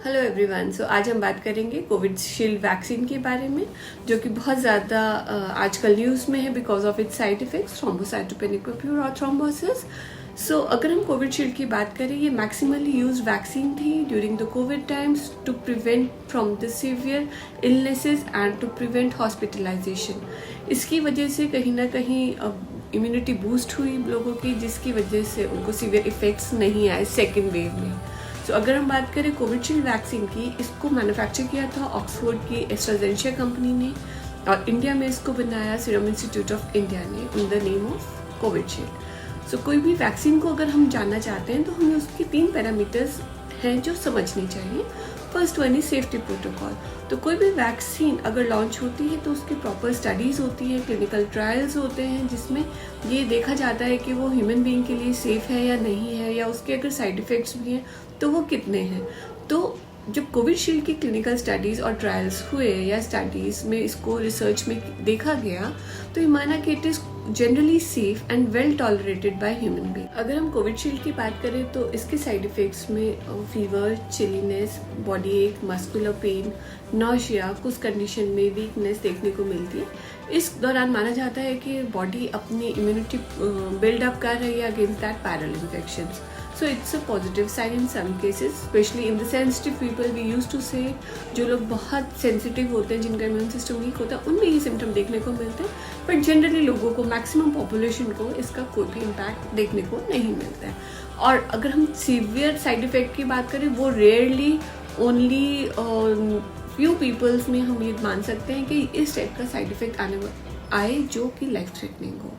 Hello everyone. सो आज हम बात करेंगे कोविशील्ड वैक्सीन के बारे में, जो कि बहुत ज़्यादा आजकल न्यूज़ में है because of its side effects, thrombocytopenic और थ्रोम्बोसिस। सो अगर हम कोविशील्ड की बात करें, ये मैक्सिमली यूज वैक्सीन थी during the COVID times to prevent from the severe illnesses and to prevent hospitalization. इसकी वजह से कहीं ना कहीं इम्यूनिटी बूस्ट हुई लोगों की, जिसकी वजह से उनको सीवियर इफेक्ट्स नहीं आए सेकेंड वेव में। तो अगर हम बात करें कोविशील्ड वैक्सीन की, इसको मैन्युफैक्चर किया था ऑक्सफोर्ड की एस्ट्राजेनेका कंपनी ने, और इंडिया में इसको बनाया सीरम इंस्टीट्यूट ऑफ इंडिया ने in the name of Covishield. So कोई भी वैक्सीन को अगर हम जानना चाहते हैं तो हमें उसके 3 पैरामीटर्स हैं जो समझनी चाहिए। First one is safety protocol. तो कोई भी वैक्सीन अगर लॉन्च होती है तो उसकी प्रॉपर स्टडीज़ होती है, क्लिनिकल ट्रायल्स होते हैं, जिसमें ये देखा जाता है कि वो ह्यूमन बीइंग के लिए सेफ है या नहीं है, या उसके अगर साइड इफ़ेक्ट्स भी हैं तो वो कितने हैं। तो जब कोविशील्ड की क्लिनिकल स्टडीज़ और ट्रायल्स हुए या स्टडीज़ में इसको रिसर्च में देखा गया, तो ये माना कि it is generally safe and well tolerated by human being. अगर हम कोविशील्ड की बात करें तो इसके साइड इफ़ेक्ट्स में फीवर, चिलीनेस, बॉडी एक, मस्कुलर पेन, नौशिया, कुछ कंडीशन में वीकनेस देखने को मिलती है। इस दौरान माना जाता है कि बॉडी अपनी इम्यूनिटी बिल्डअप कर रही है against that viral infections. So it's a positive sign in some cases, especially in the sensitive people. We used to say जो लोग बहुत सेंसिटिव होते हैं, जिनका इम्यून सिस्टम वीक होता है, उनमें ये सिम्टम देखने को मिलते हैं। बट जनरली लोगों को, मैक्सिमम पॉपुलेशन को इसका कोई भी इम्पैक्ट देखने को नहीं मिलता है। और अगर हम सीवियर साइड इफेक्ट की बात करें, वो रेयरली ओनली फ्यू पीपल्स में हम ये मान सकते हैं कि इस टाइप का साइड इफेक्ट आए जो कि लाइफ थ्रेटनिंग हो,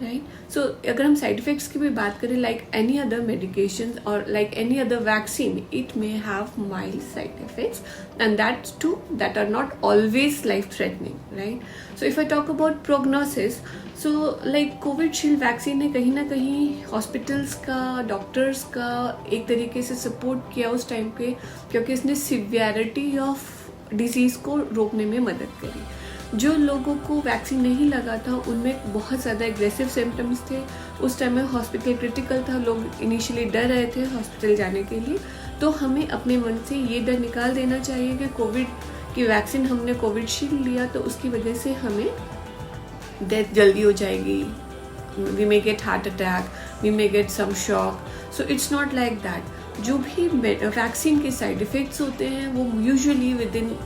राइट। सो अगर हम साइड इफेक्ट्स की भी बात करें, लाइक एनी अदर मेडिकेशन और like any other vaccine, it may have mild side effects and that too that are not always life threatening, right. So if I talk about prognosis, so like Covishield vaccine ने कहीं ना कहीं hospitals का, doctors का एक तरीके से support किया उस टाइम पे, क्योंकि इसने सिवियरिटी ऑफ डिजीज को रोकने में मदद करी। जो लोगों को वैक्सीन नहीं लगा था उनमें बहुत ज़्यादा एग्रेसिव सिम्टम्स थे। उस टाइम में हॉस्पिटल क्रिटिकल था, लोग इनिशियली डर रहे थे हॉस्पिटल जाने के लिए। तो हमें अपने मन से ये डर निकाल देना चाहिए कि कोविड की वैक्सीन हमने कोविशील्ड लिया तो उसकी वजह से हमें डेथ जल्दी हो जाएगी, we may get heart attack, we may get some shock. So it's not like that. जो भी वैक्सीन के साइड इफ़ेक्ट्स होते हैं वो usually within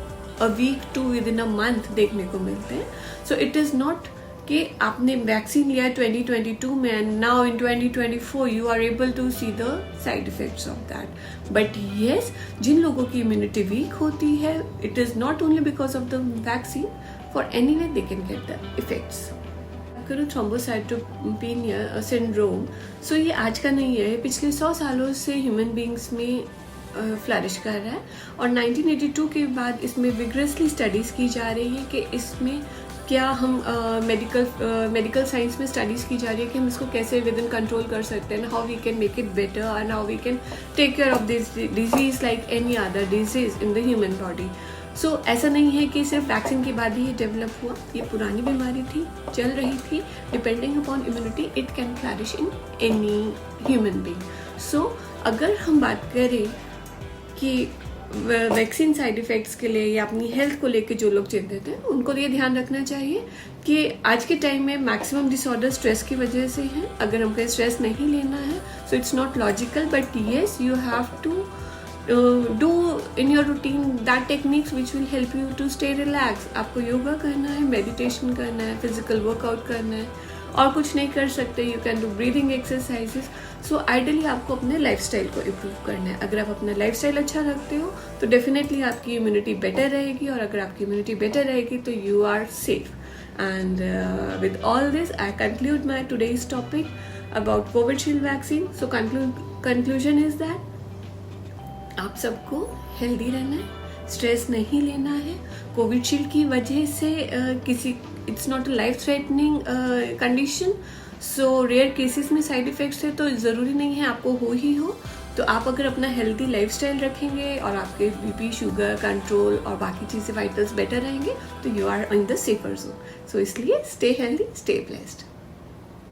a week to within a month देखने को मिलते हैं। सो इट इज़ नॉट कि आपने वैक्सीन लिया 2022 में and now in 2024 you are able to see the side effects of that. But yes, जिन लोगों की इम्यूनिटी वीक होती है, it is not only because of the vaccine, for any way they can get the effects. करूँ thrombocytopenia syndrome, so ये आज का नहीं है, पिछले 100 सालों से ह्यूमन बींग्स में फ्लरिश कर रहा है। और 1982 के बाद इसमें विग्रेसली स्टडीज़ की जा रही है कि इसमें क्या हम मेडिकल साइंस में स्टडीज़ की जा रही है कि हम इसको कैसे विद इन कंट्रोल कर सकते हैं, how we can make it better and how we can take care of this disease like any other disease in the human body. So ऐसा नहीं है कि सिर्फ वैक्सीन के बाद ही ये डेवलप हुआ, ये पुरानी बीमारी थी, चल रही थी। Depending upon immunity it can flourish in any human being. So अगर हम बात करें कि वैक्सीन साइड इफ़ेक्ट्स के लिए या अपनी हेल्थ को लेके जो लोग चिंतित हैं, उनको ये ध्यान रखना चाहिए कि आज के टाइम में मैक्सिमम डिसऑर्डर स्ट्रेस की वजह से है। अगर हमको स्ट्रेस नहीं लेना है, so it's not logical, but yes you have to do in your routine that techniques which will help you to stay relax. आपको योगा करना है, मेडिटेशन करना है, फिजिकल वर्कआउट करना है, और कुछ नहीं कर सकते, you can do breathing exercises. So ideally आपको अपने लाइफस्टाइल को इम्प्रूव करना है। अगर आप अपना लाइफस्टाइल अच्छा रखते हो तो डेफिनेटली आपकी इम्यूनिटी बेटर रहेगी, और अगर आपकी इम्यूनिटी बेटर रहेगी तो you are safe. And with all this I conclude my today's topic about Covishield vaccine. So conclusion is that आप सबको हेल्दी रहना है, स्ट्रेस नहीं लेना है। कोविशील्ड की वजह से it's not a life threatening condition. So rare cases में साइड इफ़ेक्ट्स है, तो ज़रूरी नहीं है आपको हो ही हो। तो आप अगर अपना हेल्दी लाइफस्टाइल रखेंगे और आपके बीपी, शुगर कंट्रोल और बाकी चीज़ें वाइटल्स बेटर रहेंगे, तो you are in the safer zone. So इसलिए स्टे हेल्दी, स्टे ब्लेस्ड।